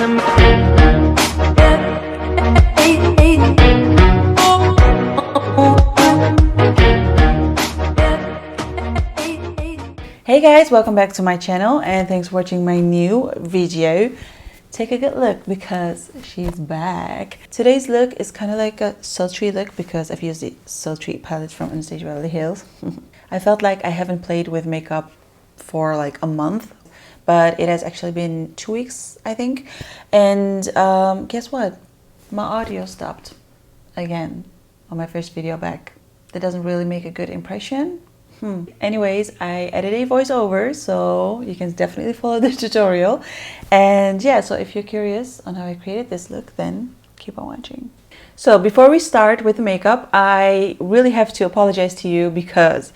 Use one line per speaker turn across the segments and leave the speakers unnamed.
Hey guys, welcome back to my channel and thanks for watching my new video. Take a good look because she's back. Today's look is kind of like a sultry look because I've used the sultry palette from Anastasia Beverly Hills. I felt like I haven't played with makeup for like a month, but it has actually been 2 weeks, I think. And guess what? My audio stopped again on my first video back. That doesn't really make a good impression. Anyways, I added a voiceover, so you can definitely follow the tutorial. And yeah, so if you're curious on how I created this look, then keep on watching. So before we start with the makeup, I really have to apologize to you because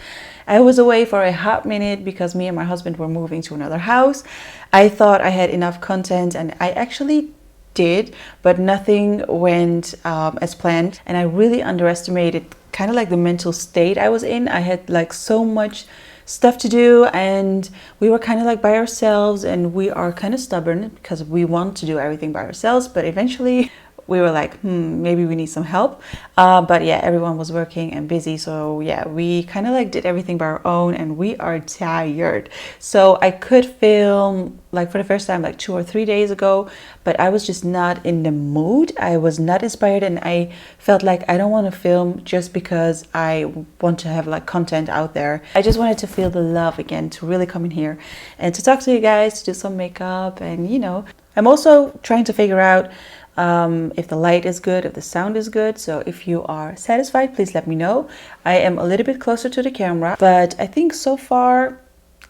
I was away for a hot minute because me and my husband were moving to another house. I thought I had enough content and I actually did, but nothing went as planned, and I really underestimated kind of like the mental state I was in. I had like so much stuff to do and we were kind of like by ourselves, and we are kind of stubborn because we want to do everything by ourselves, but eventually we were like, maybe we need some help. But yeah, everyone was working and busy. So yeah, we kind of like did everything by our own and we are tired. So I could film like for the first time like 2 or 3 days ago, but I was just not in the mood. I was not inspired and I felt like I don't want to film just because I want to have like content out there. I just wanted to feel the love again, to really come in here and to talk to you guys, to do some makeup. And you know, I'm also trying to figure out if the light is good, if the sound is good. So if you are satisfied, please let me know. I am a little bit closer to the camera, but I think so far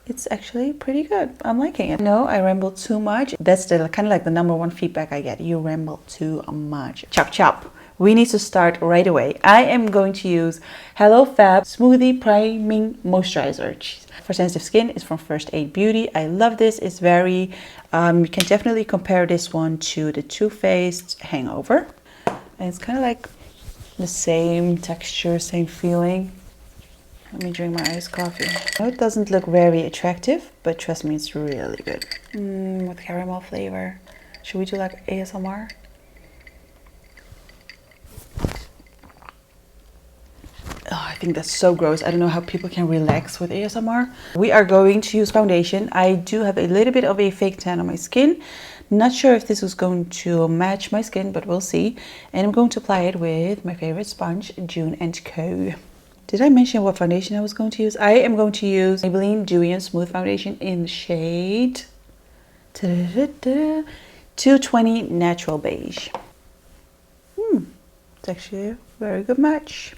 it's actually pretty good. I'm liking it. No, I ramble too much. That's the kind of like the #1 feedback I get. You ramble too much. Chop chop. We need to start right away. I am going to use Hello Fab Smoothie Priming Moisturizer. For sensitive skin, it's from First Aid Beauty. I love this. It's very, you can definitely compare this one to the Too Faced Hangover. And it's kind of like the same texture, same feeling. Let me drink my iced coffee. I know it doesn't look very attractive, but trust me, it's really good. With caramel flavor. Should we do like ASMR? Oh, I think that's so gross. I don't know how people can relax with ASMR. We are going to use foundation. I do have a little bit of a fake tan on my skin. Not sure if this is going to match my skin, but we'll see. And I'm going to apply it with my favorite sponge, June & Co. Did I mention what foundation I was going to use? I am going to use Maybelline Dewy and Smooth Foundation in the shade 220 Natural Beige. It's actually a very good match.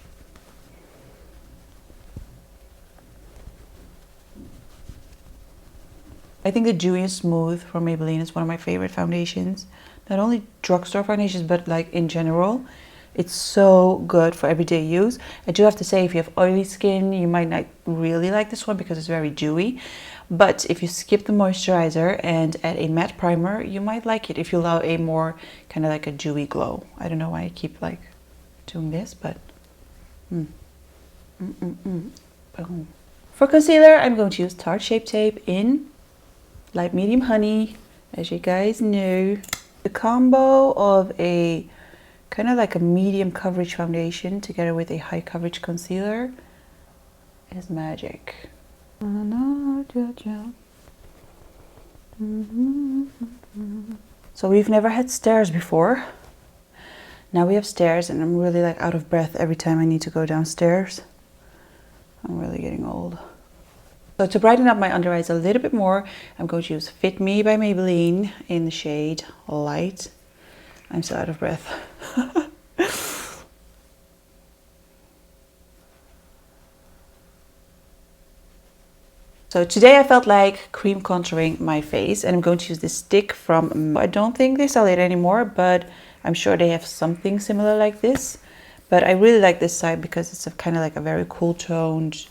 I think the Dewy and Smooth from Maybelline is one of my favorite foundations. Not only drugstore foundations, but like in general. It's so good for everyday use. I do have to say, if you have oily skin, you might not really like this one because it's very dewy. But if you skip the moisturizer and add a matte primer, you might like it if you allow a more kind of like a dewy glow. I don't know why I keep like doing this, but Boom. For concealer, I'm going to use Tarte Shape Tape in Light Medium Honey, as you guys know. The combo of a kind of like a medium coverage foundation together with a high coverage concealer is magic. So we've never had stairs before. Now we have stairs and I'm really like out of breath every time I need to go downstairs. I'm really getting old. So to brighten up my under eyes a little bit more, I'm going to use Fit Me by Maybelline in the shade Light. I'm so out of breath. So today I felt like cream contouring my face, and I'm going to use this stick from, I don't think they sell it anymore, but I'm sure they have something similar like this. But I really like this side because it's a kind of like a very cool toned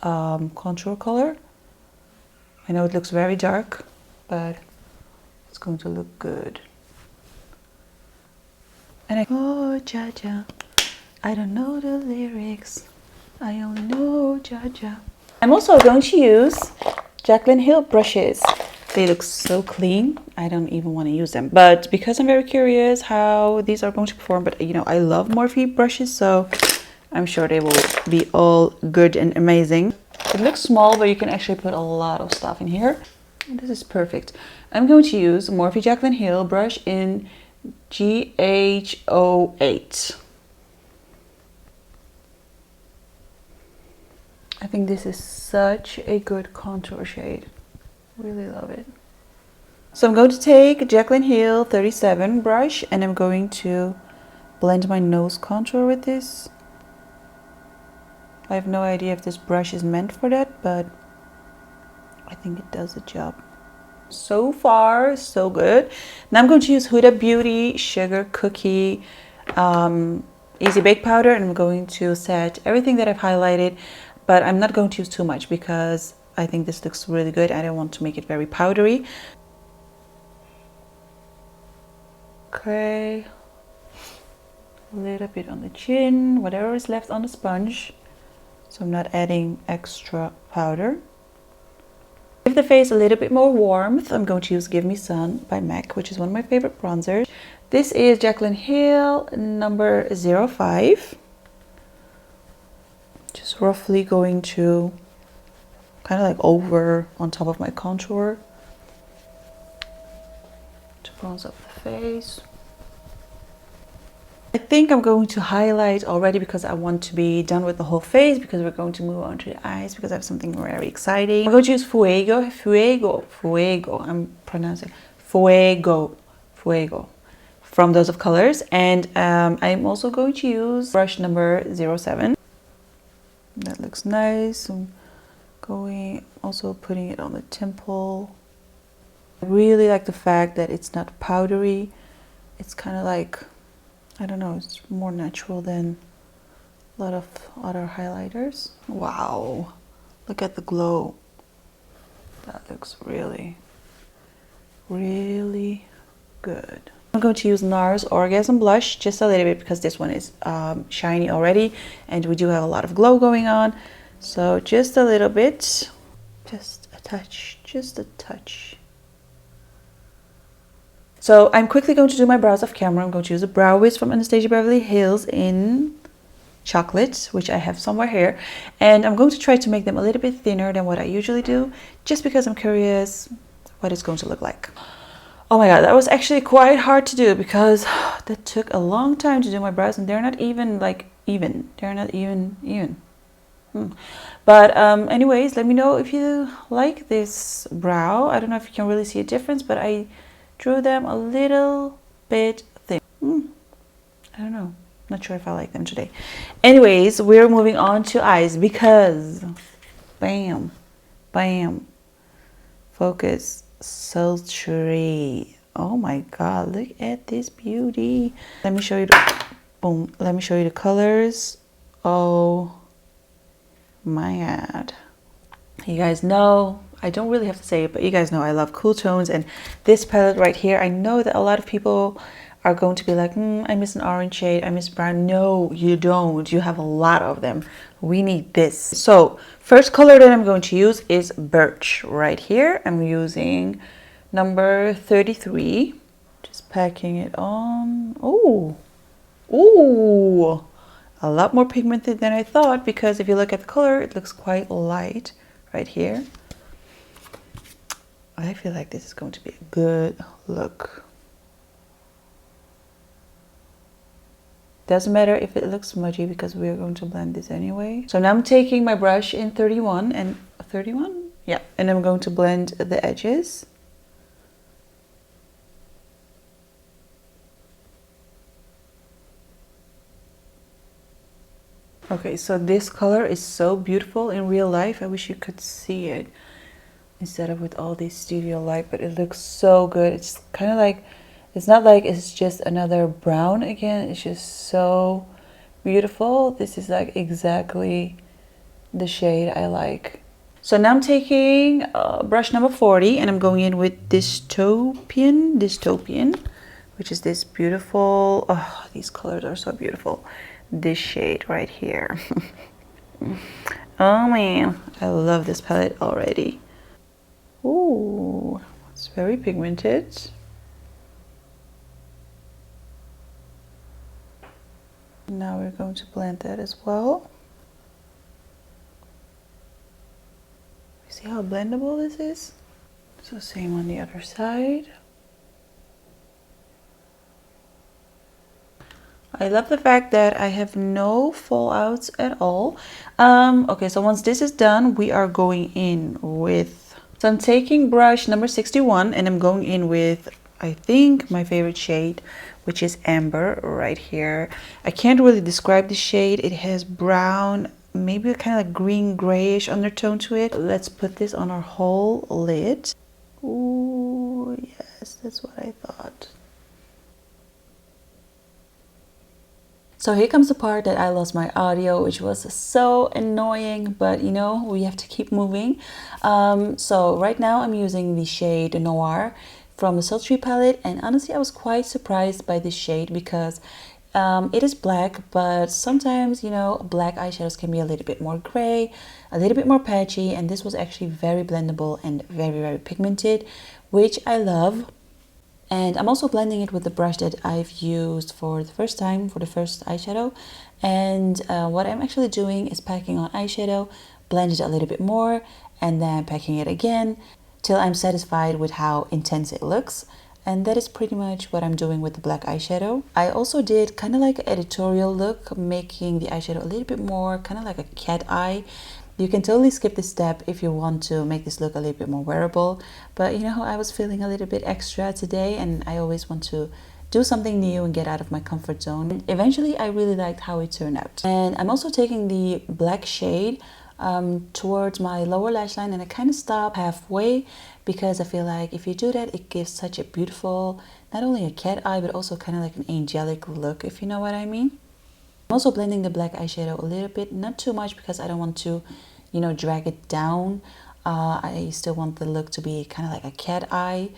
contour color. I know it looks very dark, but it's going to look good. And oh, Jaja, I don't know the lyrics, I only know Jaja. I'm also going to use Jaclyn Hill brushes. They look so clean, I don't even want to use them. But because I'm very curious how these are going to perform, but you know, I love Morphe brushes, so I'm sure they will be all good and amazing. It looks small, but you can actually put a lot of stuff in here. This is perfect. I'm going to use Morphe Jaclyn Hill brush in GH08. I think this is such a good contour shade. Really love it. So I'm going to take Jaclyn Hill 37 brush and I'm going to blend my nose contour with this. I have no idea if this brush is meant for that, but I think it does the job. So far, so good. Now I'm going to use Huda Beauty Sugar Cookie Easy Bake Powder, and I'm going to set everything that I've highlighted, but I'm not going to use too much because I think this looks really good. I don't want to make it very powdery. Okay, a little bit on the chin, whatever is left on the sponge. So I'm not adding extra powder. Give the face a little bit more warmth. I'm going to use Give Me Sun by MAC, which is one of my favorite bronzers. This is Jaclyn Hill number 05. Just roughly going to kind of like over on top of my contour to bronze up the face. I think I'm going to highlight already because I want to be done with the whole face, because we're going to move on to the eyes because I have something very exciting. I'm going to use Fuego, I'm pronouncing Fuego, from Dose of Colors. And I'm also going to use brush number 07. That looks nice. I'm also putting it on the temple. I really like the fact that it's not powdery. It's kind of like, I don't know, it's more natural than a lot of other highlighters. Wow, look at the glow. That looks really, really good. I'm going to use NARS Orgasm Blush just a little bit because this one is shiny already and we do have a lot of glow going on. So just a little bit, just a touch, just a touch. So I'm quickly going to do my brows off camera. I'm going to use a Brow Wiz from Anastasia Beverly Hills in chocolate, which I have somewhere here. And I'm going to try to make them a little bit thinner than what I usually do, just because I'm curious what it's going to look like. Oh my god, that was actually quite hard to do because that took a long time to do my brows and they're not even like even. They're not even. But anyways, let me know if you like this brow. I don't know if you can really see a difference, but I drew them a little bit thin. I don't know. Not sure if I like them today. Anyways, we're moving on to eyes because bam, bam, focus, sultry. Oh my god, look at this beauty. Let me show you the boom. Let me show you the colors. Oh my god. You guys know, I don't really have to say it, but you guys know I love cool tones, and this palette right here, I know that a lot of people are going to be like, I miss an orange shade, I miss brown. No, you don't. You have a lot of them. We need this. So first color that I'm going to use is Birch right here. I'm using number 33. Just packing it on. Oh, ooh, a lot more pigmented than I thought, because if you look at the color, it looks quite light right here. I feel like this is going to be a good look. Doesn't matter if it looks smudgy because we're going to blend this anyway. So now I'm taking my brush in 31 and 31? Yeah, and I'm going to blend the edges. Okay, so this color is so beautiful in real life. I wish you could see it instead of with all this studio light, but it looks so good. It's kind of like, it's not like it's just another brown again. It's just so beautiful. This is like exactly the shade I like. So now I'm taking brush number 40 and I'm going in with Dystopian, which is this beautiful, oh, these colors are so beautiful. This shade right here. Oh man, I love this palette already. Ooh, It's very pigmented. Now we're going to blend that as well. See how blendable this is? So same on the other side. I love the fact that I have no fallouts at all. Okay, so once this is done, we are going in with... So I'm taking brush number 61 and I'm going in with, I think, my favorite shade, which is Amber right here. I can't really describe the shade. It has brown, maybe a kind of like green grayish undertone to it. Let's put this on our whole lid. Ooh, yes, that's what I thought. So here comes the part that I lost my audio, which was so annoying, but you know, we have to keep moving. So right now I'm using the shade Noir from the SULTRY palette, and honestly I was quite surprised by this shade because it is black, but sometimes, you know, black eyeshadows can be a little bit more gray, a little bit more patchy, and this was actually very blendable and very pigmented, which I love. And I'm also blending it with the brush that I've used for the first time for the first eyeshadow. And what I'm actually doing is packing on eyeshadow, blend it a little bit more, and then packing it again till I'm satisfied with how intense it looks. And that is pretty much what I'm doing with the black eyeshadow. I also did kind of like an editorial look, making the eyeshadow a little bit more kind of like a cat eye. You can totally skip this step if you want to make this look a little bit more wearable. But you know, I was feeling a little bit extra today and I always want to do something new and get out of my comfort zone. And eventually, I really liked how it turned out. And I'm also taking the black shade towards my lower lash line, and I kind of stop halfway because I feel like if you do that, it gives such a beautiful, not only a cat eye, but also kind of like an angelic look, if you know what I mean. I'm also blending the black eyeshadow a little bit, not too much because I don't want to, you know, drag it down. I still want the look to be kind of like a cat eye.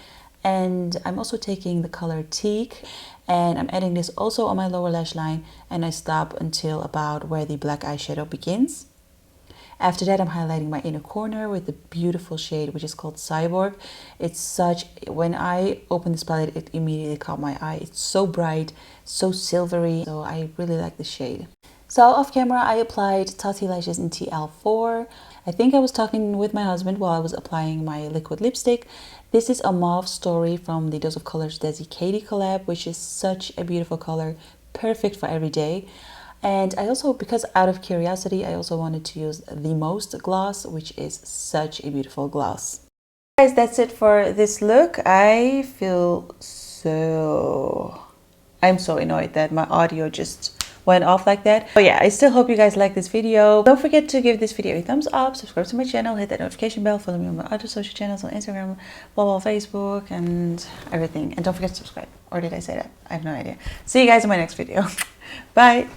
And I'm also taking the color Teak and I'm adding this also on my lower lash line, and I stop until about where the black eyeshadow begins. After that, I'm highlighting my inner corner with the beautiful shade, which is called Cyborg. It's such, when I opened this palette, it immediately caught my eye. It's so bright, so silvery, so I really like the shade. So off camera, I applied Tati Lashes in TL4. I think I was talking with my husband while I was applying my liquid lipstick. This is a Mauve Story from the Dose of Colors Desi Katie collab, which is such a beautiful color, perfect for every day. And I also, because out of curiosity, I also wanted to use the Most gloss, which is such a beautiful gloss. Guys, that's it for this look. I'm so annoyed that my audio just went off like that. But yeah, I still hope you guys like this video. Don't forget to give this video a thumbs up, subscribe to my channel, hit that notification bell, follow me on my other social channels on Instagram, Facebook, and everything. And don't forget to subscribe. Or did I say that? I have no idea. See you guys in my next video. Bye.